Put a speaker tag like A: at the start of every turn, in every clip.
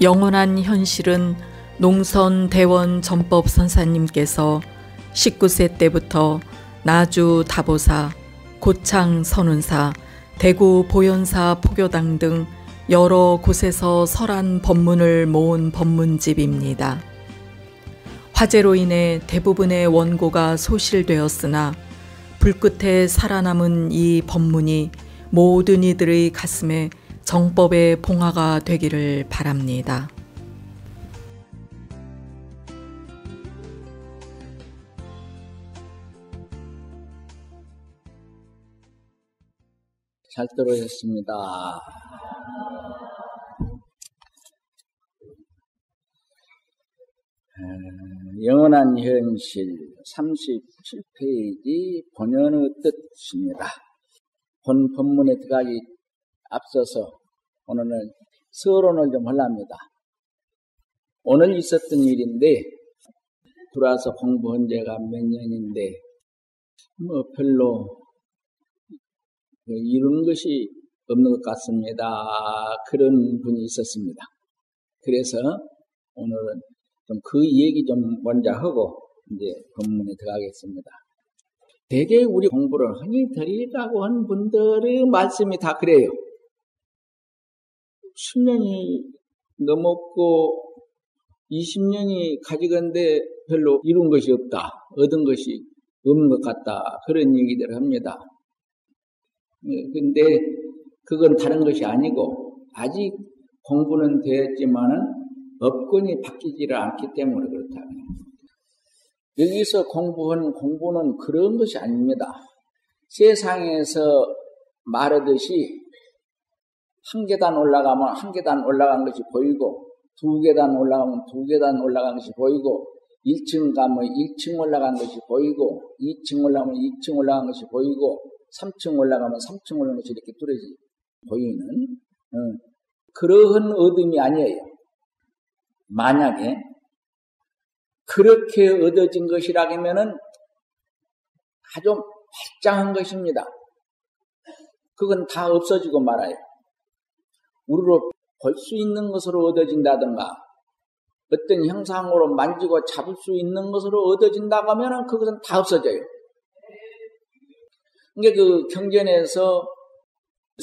A: 영원한 현실은 농선 대원 전법 선사님께서 19세 때부터 나주 다보사, 고창 선운사, 대구 보현사 포교당 등 여러 곳에서 설한 법문을 모은 법문집입니다. 화재로 인해 대부분의 원고가 소실되었으나 불끝에 살아남은 이 법문이 모든 이들의 가슴에 정법의 봉화가 되기를 바랍니다.
B: 잘 들으셨습니다. 영원한 현실 37페이지 본연의 뜻입니다. 본 법문에 들어가기 앞서서 오늘은 서론을 좀 하려합니다. 오늘 있었던 일인데 들어와서 공부한 지가 몇 년인데 뭐 별로 이루는 것이 없는 것 같습니다. 그런 분이 있었습니다. 그래서 오늘은 좀 그 얘기 좀 먼저 하고 이제 본문에 들어가겠습니다. 대개 우리 공부를 흔히 드리라고 한 분들의 말씀이 다 그래요. 10년이 넘었고 20년이 가지건데 별로 이룬 것이 없다. 얻은 것이 없는 것 같다. 그런 얘기들을 합니다. 근데 그건 다른 것이 아니고 아직 공부는 되었지만은 업권이 바뀌지를 않기 때문에 그렇다. 여기서 공부는 그런 것이 아닙니다. 세상에서 말하듯이 한 계단 올라가면 한 계단 올라간 것이 보이고 두 계단 올라가면 두 계단 올라간 것이 보이고 1층 가면 1층 올라간 것이 보이고 2층 올라가면 2층 올라간 것이 보이고 3층 올라가면 3층 올라간 것이 이렇게 뚜렷이 보이는 그러한 얻음이 아니에요. 만약에 그렇게 얻어진 것이라면은 아주 발장한 것입니다. 그건 다 없어지고 말아요. 우리로 볼 수 있는 것으로 얻어진다든가 어떤 형상으로 만지고 잡을 수 있는 것으로 얻어진다고 하면은 그것은 다 없어져요. 그러니까 그 경전에서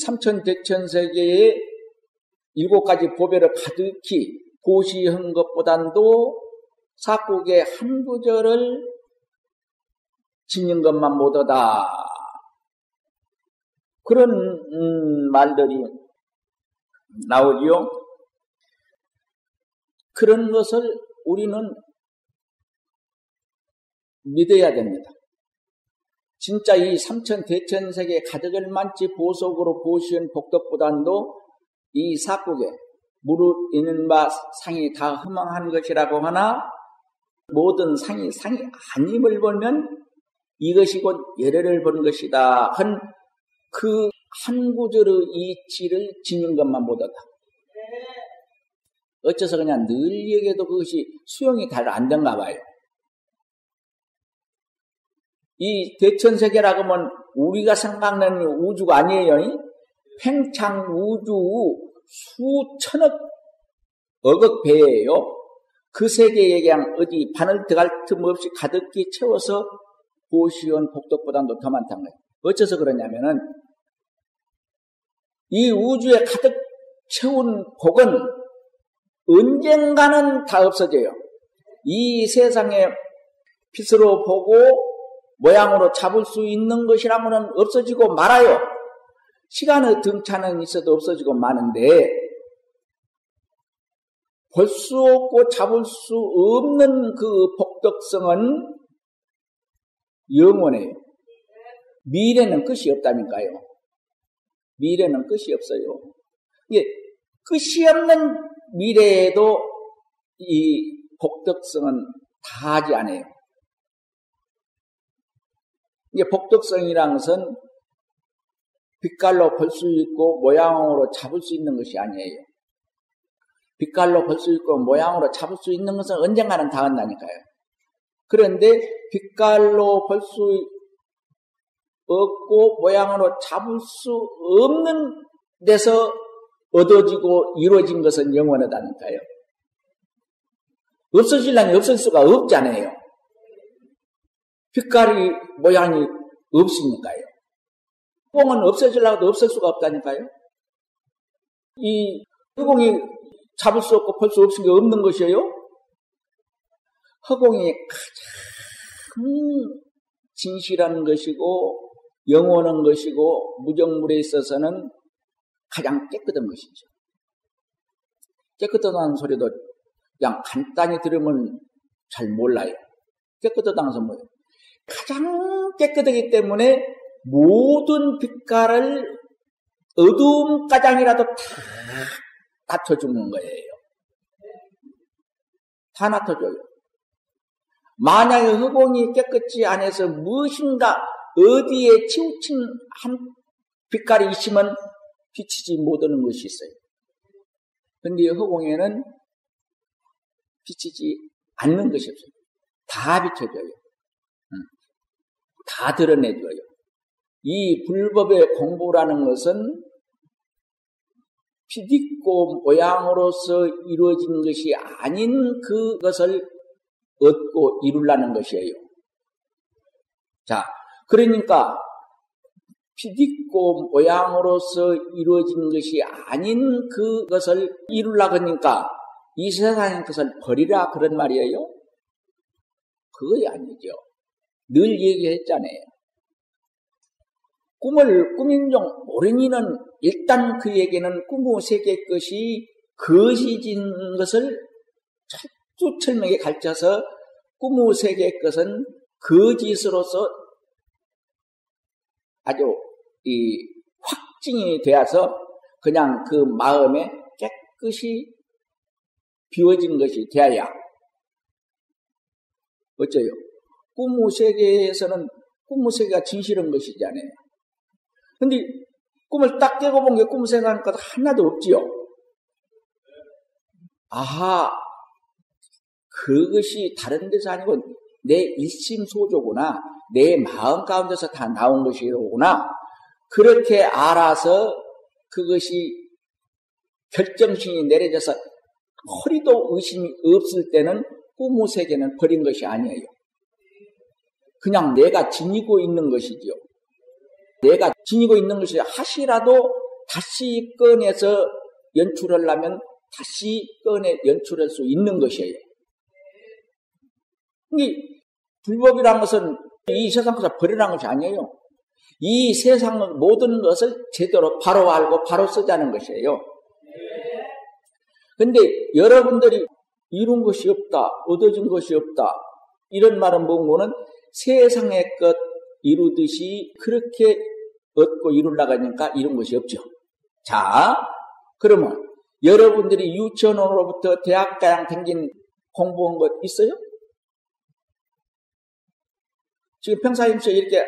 B: 삼천대천세계의 7가지 보배를 가득히 고시한 것보단도 사국의 한 구절을 짓는 것만 못하다. 그런 말들이 나오지요. 그런 것을 우리는 믿어야 됩니다. 진짜 이 삼천대천세계 가득을 만치 보석으로 보시한 복덕보단도 이 사국에 무릇 이른바 상이 다 허망한 것이라고 하나 모든 상이 아님을 보면 이것이 곧 예례를 본 것이다 한 그 한 구절의 이치를 지닌 것만 못하다. 어째서 그냥 늘 얘기해도 그것이 수용이 잘 안 된가 봐요. 이 대천세계라고 하면 우리가 생각나는 우주가 아니에요. 팽창 우주 수천억 억억 배예요. 그 세계에 그냥 어디 바늘 들어갈 틈 없이 가득히 채워서 보시온 복덕보다도 더 많다는 거예요. 어째서 그러냐면은 이 우주에 가득 채운 복은 언젠가는 다 없어져요. 이 세상에 빛으로 보고 모양으로 잡을 수 있는 것이라고는 없어지고 말아요. 시간의 등차는 있어도 없어지고 마는데 볼 수 없고 잡을 수 없는 그 복덕성은 영원해요. 미래는 끝이 없다니까요. 미래는 끝이 없어요. 이게 끝이 없는 미래에도 이 복덕성은 다하지 않아요. 이게 복덕성이라는 것은 빛깔로 볼 수 있고 모양으로 잡을 수 있는 것이 아니에요. 빛깔로 볼 수 있고 모양으로 잡을 수 있는 것은 언젠가는 다 한다니까요. 그런데 빛깔로 볼 수 없고 모양으로 잡을 수 없는 데서 얻어지고 이루어진 것은 영원하다니까요. 없어지려면 없을 수가 없잖아요. 빛깔이 모양이 없으니까요. 흑공은 없어지려고도 없을 수가 없다니까요. 이 흑공이 잡을 수 없고 볼 수 없은 게 없는 것이에요. 흑공이 가장 진실한 것이고 영원한 것이고 무정물에 있어서는 가장 깨끗한 것이죠. 깨끗하다는 소리도 그냥 간단히 들으면 잘 몰라요. 깨끗하다는 것은 뭐예요? 가장 깨끗하기 때문에 모든 빛깔을 어두움 가장이라도 다 낮춰주는 거예요. 다 낮춰줘요. 만약에 흑공이 깨끗이 안 해서 무엇인가 어디에 치우친 한 빛깔이 있으면 비치지 못하는 것이 있어요. 그런데 흑공에는 비치지 않는 것이 없어요. 다 비춰줘요. 다 드러내줘요. 이 불법의 공부라는 것은 빛있고 모양으로서 이루어진 것이 아닌 그것을 얻고 이루려는 것이에요. 자, 그러니까 빛있고 모양으로서 이루어진 것이 아닌 그것을 이루려고 하니까 이 세상의 것을 버리라 그런 말이에요? 그거 아니죠. 늘 얘기했잖아요. 꿈을 꾸민 종 모르니는 일단 그에게는 꿈의 세계 것이 거짓인 것을 철두철미하게 가르쳐서 꿈의 세계 것은 거짓으로서 아주 확증이 되어서 그냥 그 마음에 깨끗이 비워진 것이 되어야 어째요? 꿈의 세계에서는 꿈의 세계가 진실한 것이잖아요. 근데 꿈을 딱 깨고 본 게 꿈을 생각하는 것 하나도 없지요. 아하, 그것이 다른 데서 아니고 내 일심소조구나. 내 마음 가운데서 다 나온 것이로구나. 그렇게 알아서 그것이 결정심이 내려져서 허리도 의심이 없을 때는 꿈의 세계는 버린 것이 아니에요. 그냥 내가 지니고 있는 것이죠. 내가 지니고 있는 것이 하시라도 다시 꺼내서 연출하려면 다시 꺼내 연출할 수 있는 것이에요. 이 불법이라는 것은 이 세상 것을 버리라는 것이 아니에요. 이 세상의 모든 것을 제대로 바로 알고 바로 쓰자는 것이에요. 근데 여러분들이 이룬 것이 없다, 얻어진 것이 없다, 이런 말은 뭔고는 세상의 것 이루듯이 그렇게 얻고 이루려고 하니까 이룬 것이 없죠. 자, 그러면 여러분들이 유치원으로부터 대학가량 댕긴 공부한 것 있어요? 지금 평사임새 이렇게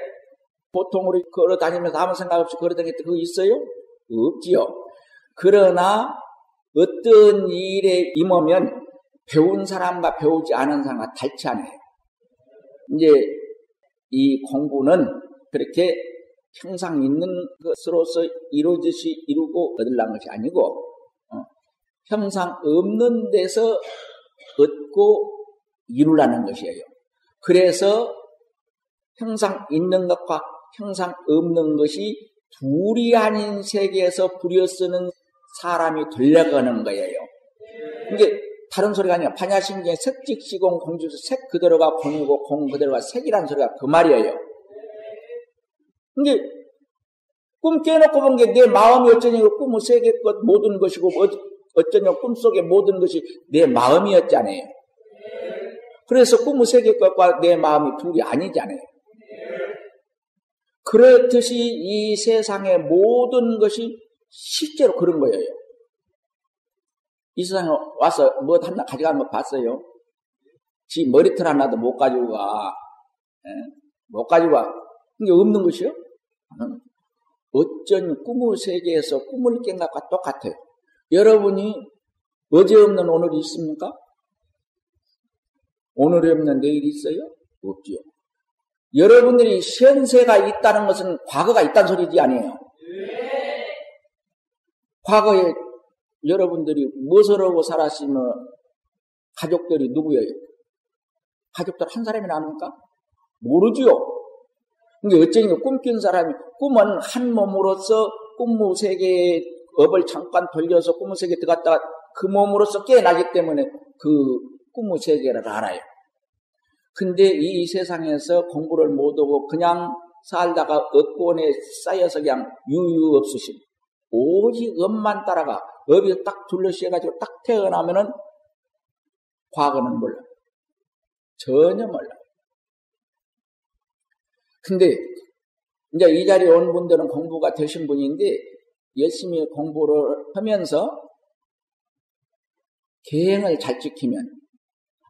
B: 보통으로 걸어 다니면서 아무 생각 없이 걸어 다녔던 그거 있어요? 없지요. 그러나 어떤 일에 임하면 배운 사람과 배우지 않은 사람과 달치 않아요. 이제 이 공부는 그렇게 평상 있는 것으로서 이루듯이 이루고 얻으려는 것이 아니고 평상 없는 데서 얻고 이루라는 것이에요. 그래서 평상 있는 것과 평상 없는 것이 둘이 아닌 세계에서 부려쓰는 사람이 되려가는 거예요. 이게 다른 소리가 아니라 반야심경에 색직시공 공주에서 색 그대로가 공이고 공 그대로가 색이라는 소리가 그 말이에요. 근데 꿈 깨놓고 본 게 내 마음이 어쩌냐 꿈의 세계 것 모든 것이고 어쩌냐 꿈속의 모든 것이 내 마음이었잖아요. 그래서 꿈의 세계 것과 내 마음이 둘이 아니잖아요. 그렇듯이 이 세상의 모든 것이 실제로 그런 거예요. 이 세상에 와서 뭐 하나 가져가는 거 봤어요? 지 머리털 하나도 못 가지고 가. 못 가지고 가. 이게 없는 것이요? 어쩐 꿈의 세계에서 꿈을 깬 것과 똑같아요. 여러분이 어제 없는 오늘이 있습니까? 오늘이 없는 내일이 있어요? 없지요. 여러분들이 현세가 있다는 것은 과거가 있다는 소리지 아니에요. 과거에 여러분들이 무엇을 하고 살았으면 가족들이 누구예요? 가족들 한 사람이나 합니까? 모르지요. 그러니까 어쩌면 꿈꾼 사람이 꿈은 한 몸으로서 꿈무 세계의 업을 잠깐 돌려서 꿈무 세계에 들어갔다가 그 몸으로서 깨어나기 때문에 그 꿈무 세계를 알아요. 근데 이 세상에서 공부를 못하고 그냥 살다가 업권에 쌓여서 그냥 유유 없으심. 오직 업만 따라가 업이 딱 둘러씌어가지고 딱 태어나면은 과거는 몰라요. 전혀 몰라요. 근데 이제 이 자리에 온 분들은 공부가 되신 분인데 열심히 공부를 하면서 계행을 잘 지키면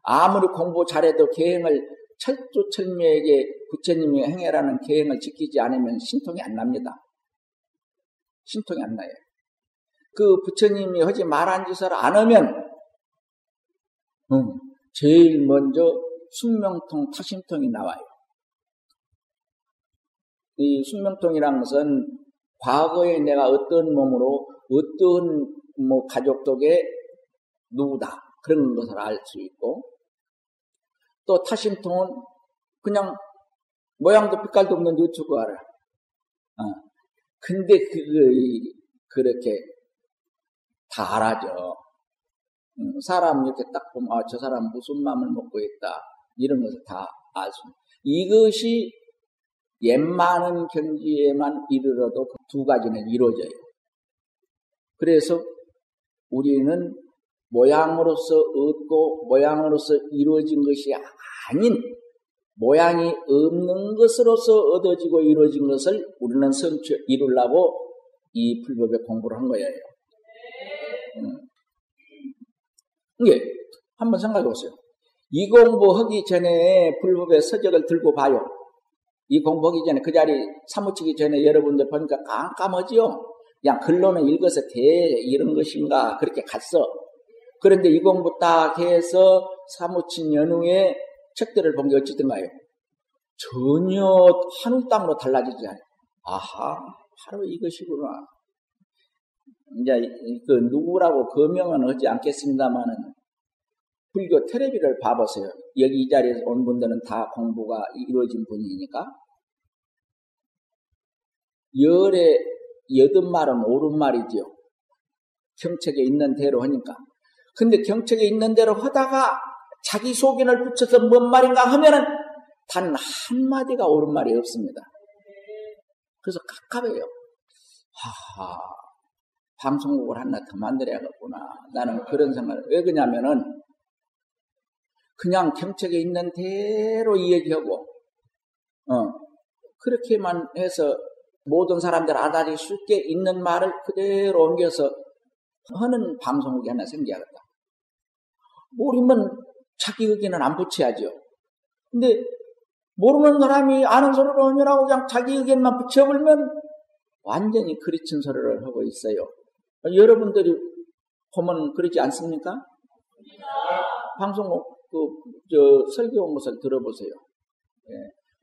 B: 아무리 공부 잘해도 계행을 철두철미하게 부처님이 행해라는 계행을 지키지 않으면 신통이 안 납니다. 신통이 안 나요. 그 부처님이 하지 말한 짓을 안 하면 제일 먼저 순명통, 타심통이 나와요. 이 순명통이라는 것은 과거에 내가 어떤 몸으로 어떤 가족 덕에 누구다 그런 것을 알 수 있고 또 타심통은 그냥 모양도 빛깔도 없는데 어쩌고 알아. 근데 그렇게 다 알아죠. 사람 이렇게 딱 보면 저 사람 무슨 마음을 먹고 있다 이런 것을 다 알 수 있는. 이것이 옛많은 경지에만 이르러도 그 두 가지는 이루어져요. 그래서 우리는 모양으로서 얻고 모양으로서 이루어진 것이 아닌 모양이 없는 것으로서 얻어지고 이루어진 것을 우리는 성취 이루려고 이 불법에 공부를 한 거예요. 이게 한번 생각해 보세요. 이 공부하기 전에 불법의 서적을 들고 봐요. 이 공부하기 전에 그 자리 사무치기 전에 여러분들 보니까 깜깜하지요. 그냥 글로는 읽어서 이런 것인가 그렇게 갔어. 그런데 이 공부 딱 해서 사무친 연후에 책들을 본 게 어찌든가요? 전혀 하늘 땅으로 달라지지 않아요. 아하, 바로 이것이구나. 이제 그 누구라고 거명은 하지 않겠습니다만은 불교 텔레비를 봐보세요. 여기 이 자리에서 온 분들은 다 공부가 이루어진 분이니까 열에 80말은 옳은 말이지요. 경책에 있는 대로 하니까. 근데 경책에 있는 대로 하다가 자기 소견을 붙여서 뭔 말인가 하면은 단 한마디가 옳은 말이 없습니다. 그래서 깝깝해요. 하하, 방송국을 하나 더 만들어야겠구나. 나는 그런 생각을. 왜 그러냐면은 그냥 경책에 있는 대로 이야기하고 그렇게만 해서 모든 사람들 알아들을 수 있게 있는 말을 그대로 옮겨서 하는 방송국이 하나 생겨야겠다. 모르면 자기 의견은 안 붙여야죠. 근데 모르는 사람이 아는 소리를 하느라고 그냥 자기 의견만 붙여버리면 완전히 그리친 소리를 하고 있어요. 여러분들이 보면 그러지 않습니까? 방송국 설교 온 것을 들어보세요.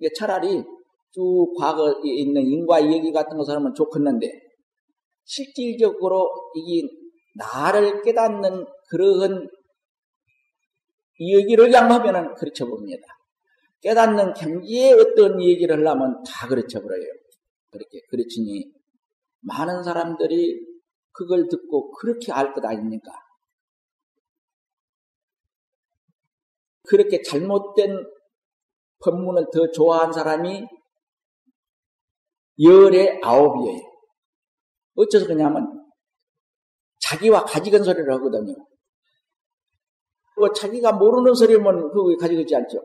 B: 예. 차라리 쭉 과거에 있는 인과 얘기 같은 것을 하면 좋겠는데 실질적으로 이게 나를 깨닫는 그러한 얘기를 그냥 하면은 그르쳐 봅니다. 깨닫는 경지에 어떤 얘기를 하려면 다 그르쳐 버려요. 그렇게 그렇지니 많은 사람들이 그걸 듣고 그렇게 알 것 아닙니까? 그렇게 잘못된 법문을 더 좋아한 사람이 열의 9이에요. 어째서 그러냐면 자기와 가지건 소리를 하거든요. 자기가 모르는 소리면 그거 가지고 있지 않죠.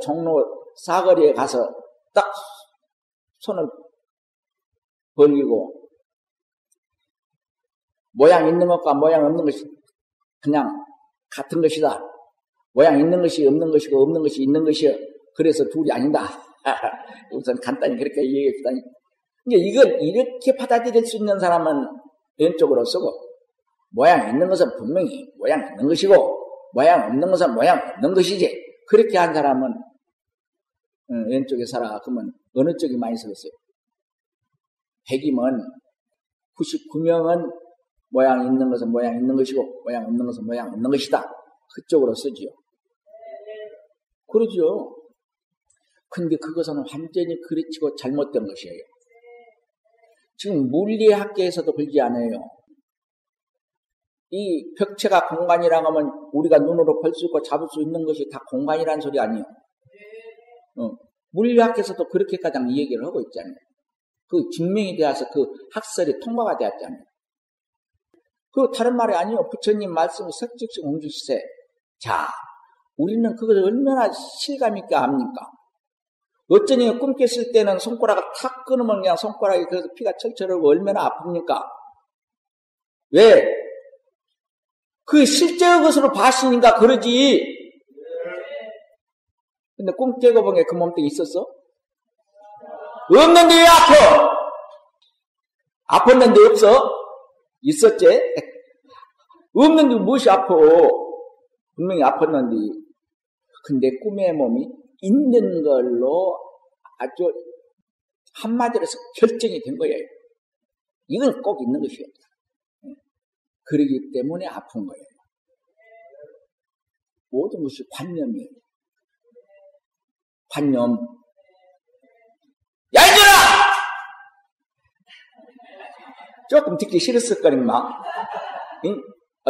B: 종로 사거리에 가서 딱 손을 벌리고 모양 있는 것과 모양 없는 것이 그냥 같은 것이다. 모양 있는 것이 없는 것이고 없는 것이 있는 것이요. 그래서 둘이 아니다. 우선 간단히 그렇게 얘기합시다. 이걸 이렇게 받아들일 수 있는 사람은 왼쪽으로 쓰고 모양 있는 것은 분명히 모양 있는 것이고 모양 없는 것은 모양 없는 것이지. 그렇게 한 사람은 왼쪽에 살아. 그러면 어느 쪽이 많이 쓰겠어요? 100이면 99명은 모양 있는 것은 모양 있는 것이고 모양 없는 것은 모양 없는 것이다. 그쪽으로 쓰지요. 그러죠. 근데 그것은 완전히 그르치고 잘못된 것이에요. 지금 물리학계에서도 그러지 않아요. 이 벽체가 공간이라고 하면 우리가 눈으로 볼 수 있고 잡을 수 있는 것이 다 공간이라는 소리 아니에요. 물리학에서도 그렇게까지 이 얘기를 하고 있잖아요. 그 증명이 되어서 그 학설이 통과가 되었잖아요. 그 다른 말이 아니에요. 부처님 말씀이 석직시 공주시세. 자, 우리는 그것을 얼마나 실감있게 압니까? 어쩌니 꿈 깼을 때는 손가락을 탁 끊으면 그냥 손가락이 그래서 피가 철철 흐르고 얼마나 아픕니까? 왜? 그 실제의 것으로 봤으니까 그러지. 근데 꿈 깨고 보니까 그 몸뚱이 있었어? 없는데 왜 아파? 아팠는데 없어? 있었지? 없는데 무엇이 아파? 분명히 아팠는데. 근데 꿈의 몸이 있는 걸로 아주 한마디로 해서 결정이 된 거예요. 이건 꼭 있는 것이에요. 그러기 때문에 아픈 거예요. 모든 것이 관념이에요. 관념. 야, 이들아! 조금 듣기 싫었을 거니까.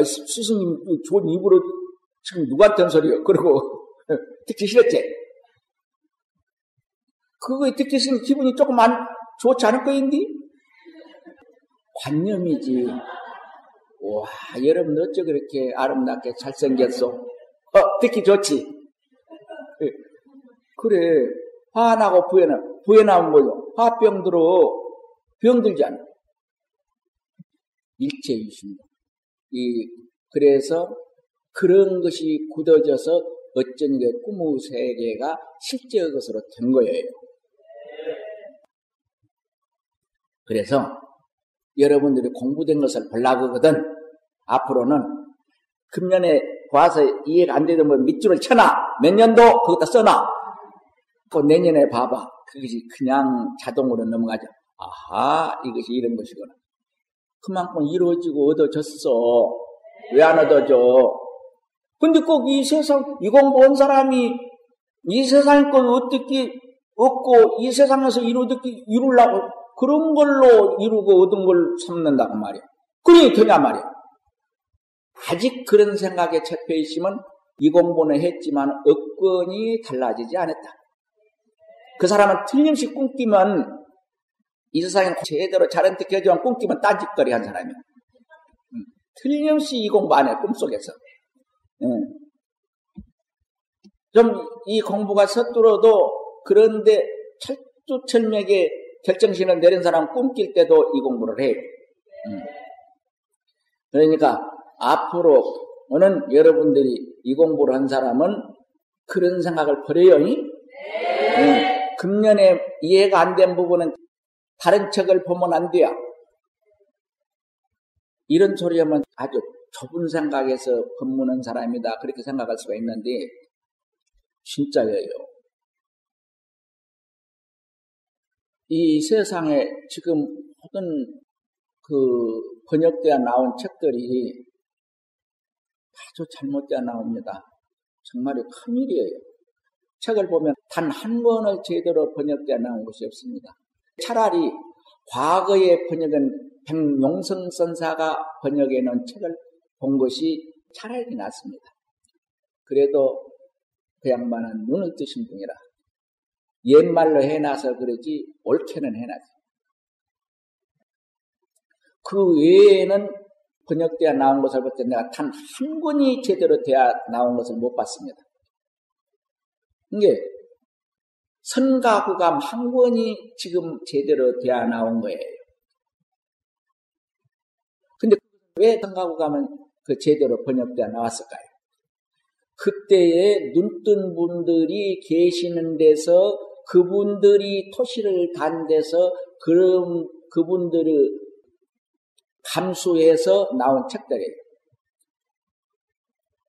B: 스승님, 좋은 입으로 지금 누구한테 한 소리요? 그러고, 듣기 싫었지? 그거 듣기 싫으면 기분이 조금 좋지 않을 거인데? 관념이지. 와, 여러분 어째 그렇게 아름답게 잘생겼어? 듣기 좋지? 그래. 화나고 부에 나온 거죠. 화병들어. 병들잖아. 일체이십니다. 그래서 그런 것이 굳어져서 어쩐 게 꿈의 세계가 실제의 것으로 된 거예요. 그래서 여러분들이 공부된 것을 보려고 하거든. 앞으로는 금년에 와서 이해가 안 되면 밑줄을 쳐놔. 몇 년도 거기다 써놔. 또 내년에 봐봐. 그것이 그냥 자동으로 넘어가죠. 아하, 이것이 이런 것이구나. 그만큼 이루어지고 얻어졌어. 왜 안 얻어져? 근데 꼭 이 세상, 이 공부한 사람이 이 세상 걸 어떻게 얻고 이 세상에서 이루려고 그런 걸로 이루고 얻은 걸 삼는다고 말이야. 그러니 되냐 말이야. 아직 그런 생각에 잡혀 있으면 이 공부는 했지만 업권이 달라지지 않았다. 그 사람은 틀림없이 꿈꾸면 이 세상에 제대로 잘한테 해주면 꿈꾸면 딴짓거리 한 사람이야. 틀림없이 이 공부 안 해, 꿈속에서. 좀 이 공부가 서툴어도 그런데 철두철미하게 결정신을 내린 사람은 꿈낄 때도 이 공부를 해요. 그러니까 앞으로는 여러분들이 이 공부를 한 사람은 그런 생각을 버려요. 금년에 이해가 안 된 부분은 다른 책을 보면 안 돼요. 이런 소리 하면 아주 좁은 생각에서 법문한 사람이다. 그렇게 생각할 수가 있는데 진짜예요. 이 세상에 지금 모든 그 번역되어 나온 책들이 아주 잘못되어 나옵니다. 정말 큰일이에요. 책을 보면 단 한 권을 제대로 번역되어 나온 것이 없습니다. 차라리 과거에 번역한 백용성 선사가 번역해 놓은 책을 본 것이 차라리 낫습니다. 그래도 그 양반은 눈을 뜨신 분이라 옛말로 해놔서 그러지 옳게는 해놨지. 그 외에는 번역되어 나온 것을 볼 때 내가 단 한 권이 제대로 되어 나온 것을 못 봤습니다. 이게 선가구감 한 권이 지금 제대로 되어 나온 거예요. 근데 왜 선가구감은 그 제대로 번역되어 나왔을까요? 그때에 눈뜬 분들이 계시는 데서 그분들이 토시를 단 데서 그분들을 감수해서 나온 책들이에요.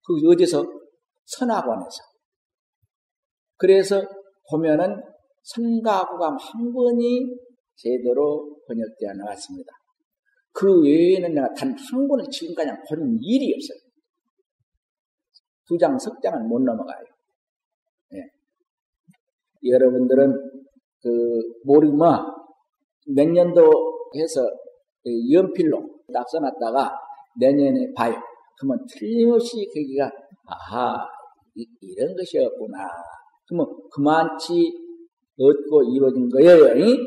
B: 그 어디서? 선학원에서. 그래서 보면은 선가구감 한 번이 제대로 번역되어 나왔습니다. 그 외에는 내가 단 한 권을 지금까지 본 일이 없어요. 2장, 3장은 못 넘어가요. 예. 여러분들은 모르면 몇 년도 해서 연필로 딱 써놨다가 내년에 봐요. 그러면 틀림없이 거기가 아하 이런 것이었구나. 그러면 그만치 얻고 이루어진 거예요. 네.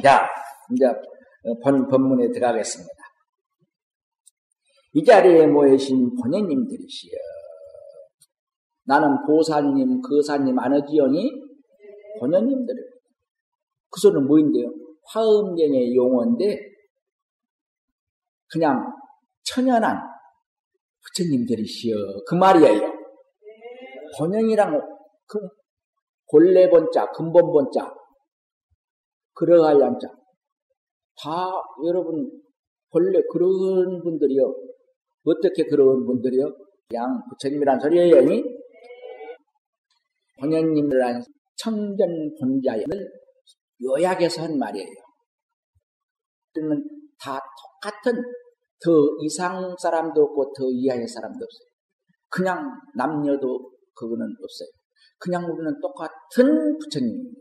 B: 자, 이제 본문에 들어가겠습니다. 이 자리에 모이신 본연님들이시여. 나는 보사님, 거사님 안 하지요니? 본연님들을. 그 소리는 뭐인데요? 화엄경의 용어인데 그냥 천연한 부처님들이시여. 그 말이에요. 본연이랑 그 본래본자, 근본본자, 그러할 양자. 다 여러분 본래 그런 분들이요. 어떻게 그런 분들이요? 그냥 부처님이란 소리예요. 본연님이란 청전본자를 요약해서 한 말이에요. 그러면 다 똑같은 더 이상 사람도 없고 더 이하의 사람도 없어요. 그냥 남녀도 그거는 없어요. 그냥 우리는 똑같은 부처님입니다.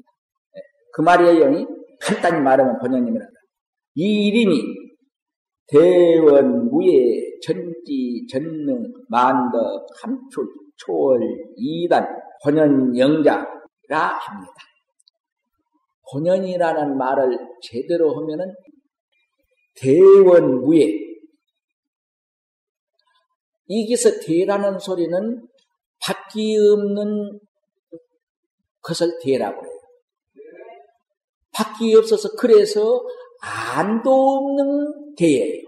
B: 그 말이에요. 간단히 말하면 본연님이란다. 이 이름이 대원, 무예, 전지, 전능, 만덕, 함출, 초월, 이단, 본연 영자라 합니다. 본연이라는 말을 제대로 하면은 대원, 무예. 여기서 대라는 소리는 밖이 없는 것을 대라고 해요. 밖이 없어서 그래서 안도 없는 대예요.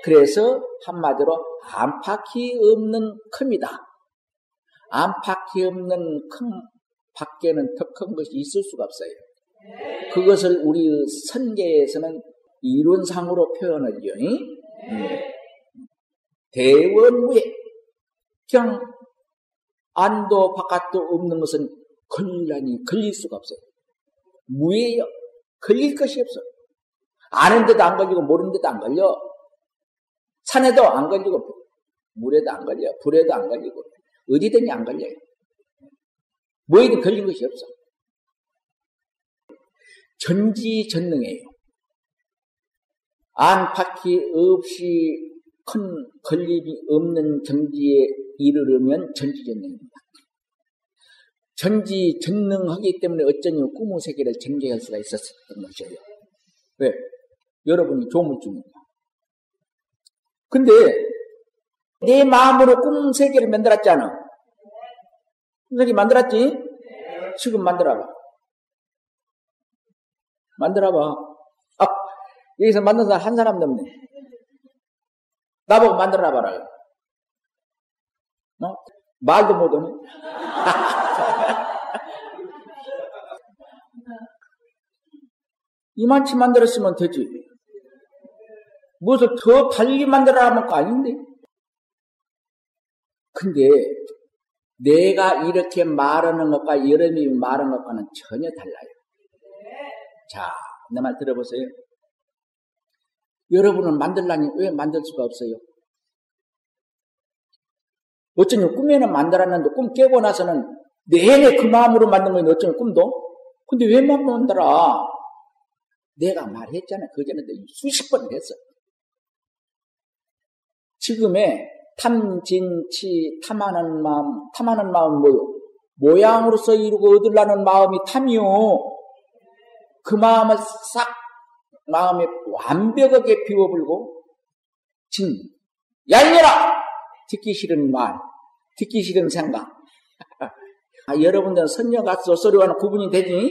B: 그래서 한마디로 안팎이 없는 큼이다. 안팎이 없는 큼 밖에는 더 큰 것이 있을 수가 없어요. 그것을 우리 선계에서는 이론상으로 표현하죠. 대원무예. 그냥 안도 바깥도 없는 것은 걸릴 수가 없어요. 무예요. 걸릴 것이 없어. 아는 데도 안 걸리고 모르는 데도 안 걸려. 산에도 안 걸리고 물에도 안 걸려. 불에도 안 걸리고 어디든지 안 걸려요. 뭐에도 걸린 것이 없어. 전지전능해요. 안팎이 없이 큰 걸림이 없는 정지에 이르려면 전지전능입니다. 전지전능하기 때문에 어쩌면 꿈의 세계를 전개할 수가 있었던 것이에요. 왜? 여러분이 조물주니까. 근데 내 마음으로 꿈 세계를 만들었잖아. 꿈세계 만들었지? 지금 만들어봐. 아, 여기서 만든 사람 한 사람도 없네. 나보고 만들어봐라. 말도 못하네. 이만치 만들었으면 되지. 무엇을 더 달리 만들어라 하면 거 아닌데. 근데 내가 이렇게 말하는 것과 여러분이 말하는 것과는 전혀 달라요. 자, 내 말 들어보세요. 여러분은 만들라니 왜 만들 수가 없어요? 어쩌면 꿈에는 만들었는데 꿈 깨고 나서는 내내 그 마음으로 만든 거니 어쩌면 꿈도? 근데 왜 만들어? 내가 말했잖아. 그전에도 수십 번 했어. 지금의 탐진치, 탐하는 마음 뭐요? 모양으로서 이루고 얻으려는 마음이 탐이요. 그 마음을 싹 마음에 완벽하게 비워불고 얄려라! 듣기 싫은 말, 듣기 싫은 생각. 여러분들은 선녀가서 소리와는 구분이 되지?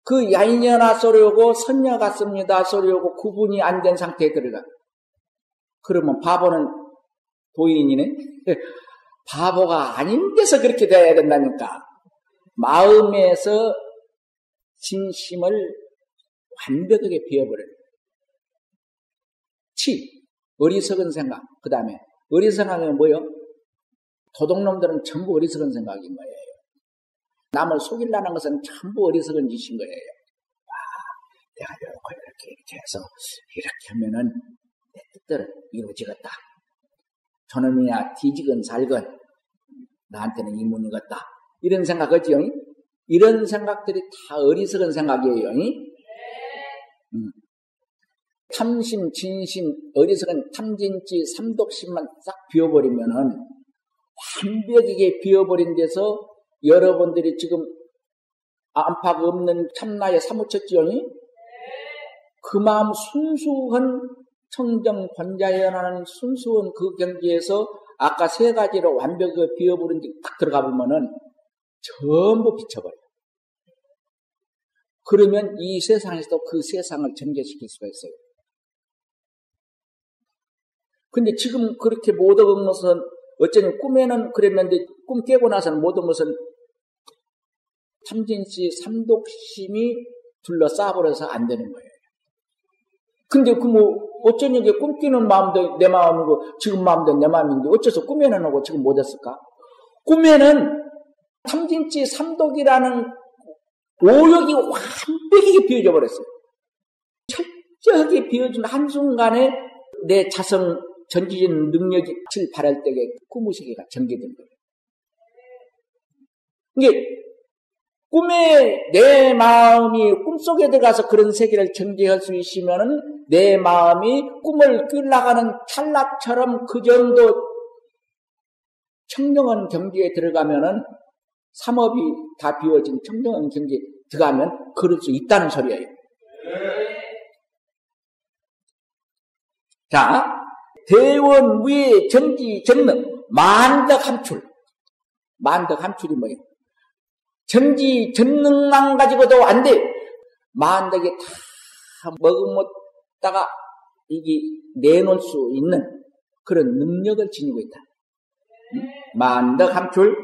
B: 그 얄려나 소리오고 선녀 같습니다 소리오고 구분이 안 된 상태에 들어가. 그러면 바보는 도인이네? 바보가 아닌 데서 그렇게 돼야 된다니까. 마음에서 진심을 완벽하게 비워버려요. 어리석은 생각. 그 다음에 어리석은 생각은 뭐요? 도둑놈들은 전부 어리석은 생각인 거예요. 남을 속이려는 것은 전부 어리석은 짓인 거예요. 내가 이렇게 해서 이렇게 하면은 내 뜻대로 이루어지겠다. 저놈이야 뒤지건 살건 나한테는 이문이겠다. 이런 생각이죠. 이런 생각들이 다 어리석은 생각이에요. 탐심, 진심, 어리석은 탐진치, 삼독심만 싹 비워버리면은 완벽하게 비워버린 데서 여러분들이 지금 안팎 없는 참나에 사무쳤지요. 그 마음 순수한 청정 권자연하는 순수한 그 경지에서 아까 세 가지로 완벽하게 비워버린 데 딱 들어가 보면은 전부 비춰버려요. 그러면 이 세상에서도 그 세상을 전개시킬 수가 있어요. 근데 지금 그렇게 못 얻은 것은 어쩌면 꿈에는 그랬는데 꿈 깨고 나서는 못 얻은 것은 탐진시 삼독심이 둘러싸버려서 안 되는 거예요. 근데 그 어쩌니 이게 꿈끼는 마음도 내 마음이고 지금 마음도 내 마음인데 어째서 꿈에는 오고 지금 못 했을까? 꿈에는 탐진치 삼독이라는 오역이 완벽하게 비워져 버렸어요. 철저하게 비워진 한순간에 내 자성 전지적인 능력이 발할 때에 꿈의세계가 전개된 거예요. 이게 꿈에 내 마음이 꿈속에 들어가서 그런 세계를 전개할 수 있으면은 내 마음이 꿈을 끌나가는 찰나처럼 그 정도 청정한 경지에 들어가면은 삼업이 다 비워진 청정한 경지에 들어가면 그럴 수 있다는 소리예요. 자, 대원, 무예, 전지, 전능, 만덕 함출. 만덕 함출이 뭐예요? 전지, 전능만 가지고도 안 돼. 만덕이 다 머금었다가 이게 내놓을 수 있는 그런 능력을 지니고 있다. 만덕 함출,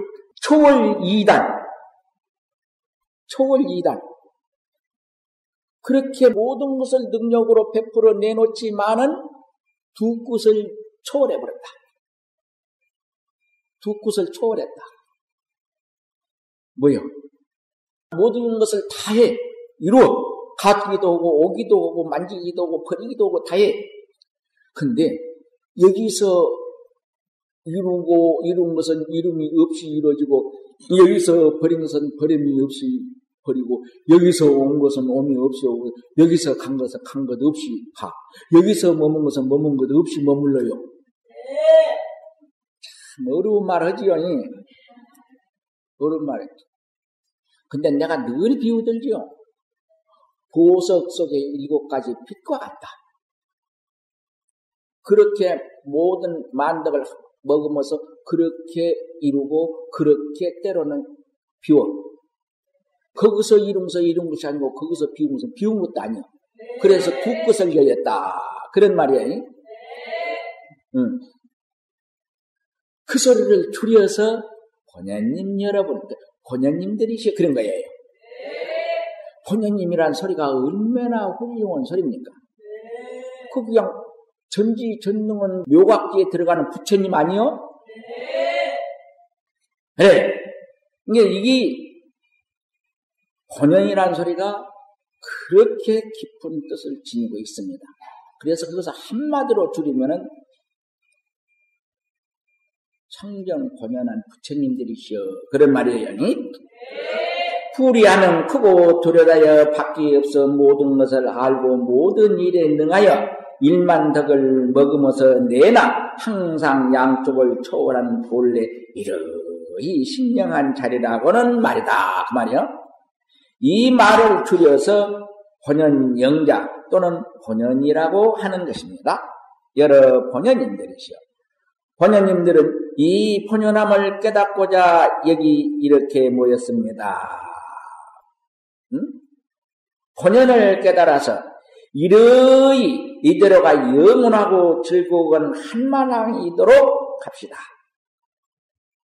B: 초월 2단. 초월 2단. 그렇게 모든 것을 능력으로 베풀어 내놓지만은 두 끝을 초월해버렸다. 두 끝을 초월했다. 뭐요? 모든 것을 다 해. 이루어. 가기도 하고, 오기도 하고, 만지기도 하고, 버리기도 하고, 다 해. 근데, 여기서 이룬 것은 이름이 없이 이루어지고, 여기서 버린 것은 버림이 없이 버리고, 여기서 온 것은 옴이 없이 오고, 여기서 간 것은 간 것 없이 가. 여기서 머문 것은 머문 것 없이 머물러요. 참 어려운 말 하지요. 어려운 말 했죠. 근데 내가 늘 비우들지요. 보석 속에 7가지 빛과 같다. 그렇게 모든 만덕을 먹으면서 그렇게 이루고 그렇게 때로는 비워. 거기서 이루면서 이룬 것이 아니고 거기서 비우면서 비운 것도 아니야. 그래서 두 끝을 열렸다. 그런 말이에요. 그 소리를 줄여서 본연님 여러분, 본연님들이시 그런 거예요. 본연님이란 소리가 얼마나 훌륭한 소리입니까? 그 그냥 전지전능한 묘각지에 들어가는 부처님 아니요? 네. 이게 본연이라는 소리가 그렇게 깊은 뜻을 지니고 있습니다. 그래서 그것을 한마디로 줄이면은 청정 본연한 부처님들이시여 그런 말이에요. 풀이하면 크고 두려다여 밖에 없어 모든 것을 알고 모든 일에 능하여 일만 덕을 먹으면서 내나 항상 양쪽을 초월한 본래 이러히 신령한 자리라고는 말이다. 그 말이요. 이 말을 줄여서 본연영자 또는 본연이라고 하는 것입니다. 여러 본연님들이시여. 본연님들은 이 본연함을 깨닫고자 여기 이렇게 모였습니다. 본연을 깨달아서 이러히 이대로가 영원하고 즐거운 한만왕이도록 합시다.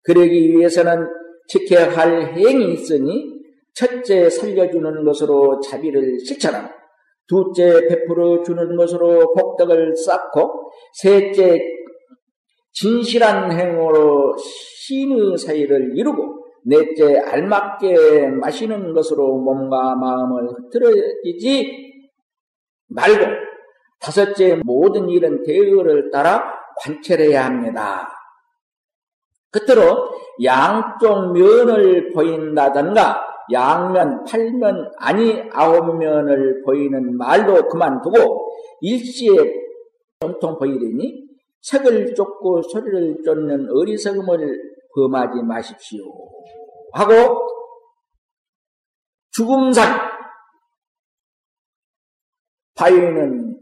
B: 그러기 위해서는 지켜야 할 행이 있으니 첫째 살려주는 것으로 자비를 실천하고 둘째 베풀어 주는 것으로 복덕을 쌓고 셋째 진실한 행으로 신의 사이를 이루고 넷째 알맞게 마시는 것으로 몸과 마음을 흐트러지지 말고 다섯째 모든 일은 대의를 따라 관철해야 합니다. 끝으로 양쪽 면을 보인다든가 양면, 팔면, 아니 9면을 보이는 말도 그만두고 일시에 온통 보이리니 책을 쫓고 소리를 쫓는 어리석음을 범하지 마십시오 하고 죽음산 바위는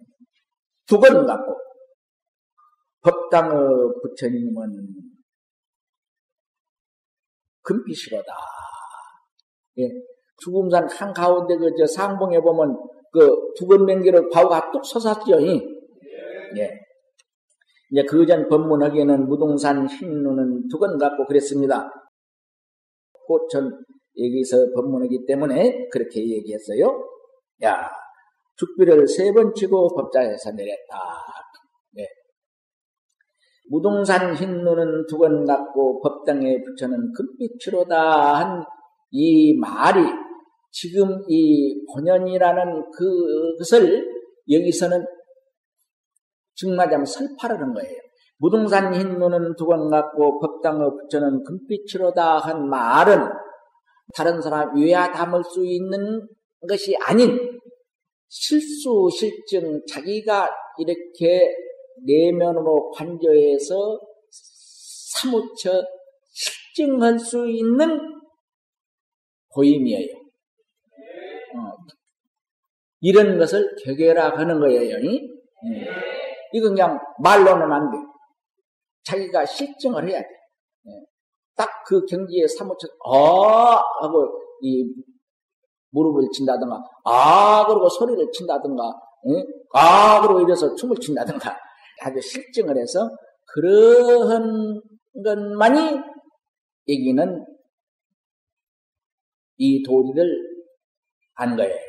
B: 두건 같고 법당의 부처님은 금빛이로다. 예. 죽음산 한가운데 저 상봉에 보면 두건 맹기로 바위가 뚝 솟았죠. 예. 이제 그전 법문하기에는 무등산 흰눈은 두건 같고 그랬습니다. 호천 여기서 법문하기 때문에 그렇게 얘기했어요. 야, 죽비를 3번 치고 법자에서 내렸다. 네. 무등산 흰눈은 두건 같고 법당에 부처는 금빛으로다 한 이 말이 지금 이 본연이라는 그것을 여기서는 증마자면 설파라는 거예요. 무등산 흰눈은 두건 같고 법당의 부처는 금빛으로다 한 말은 다른 사람 외야 담을 수 있는 것이 아닌 실수, 실증, 자기가 이렇게 내면으로 관조해서 사무쳐 실증할 수 있는 보임이에요. 이런 것을 격애라 하는 거예요. 이건 그냥 말로는 안 돼. 자기가 실증을 해야 돼. 딱 그 경지에 사무쳐, 하고 이 무릎을 친다든가, 그러고 소리를 친다든가, 그러고 이래서 춤을 춘다든가, 아주 실증을 해서 그러한 것만이 여기는 이 도리를 안 거예요.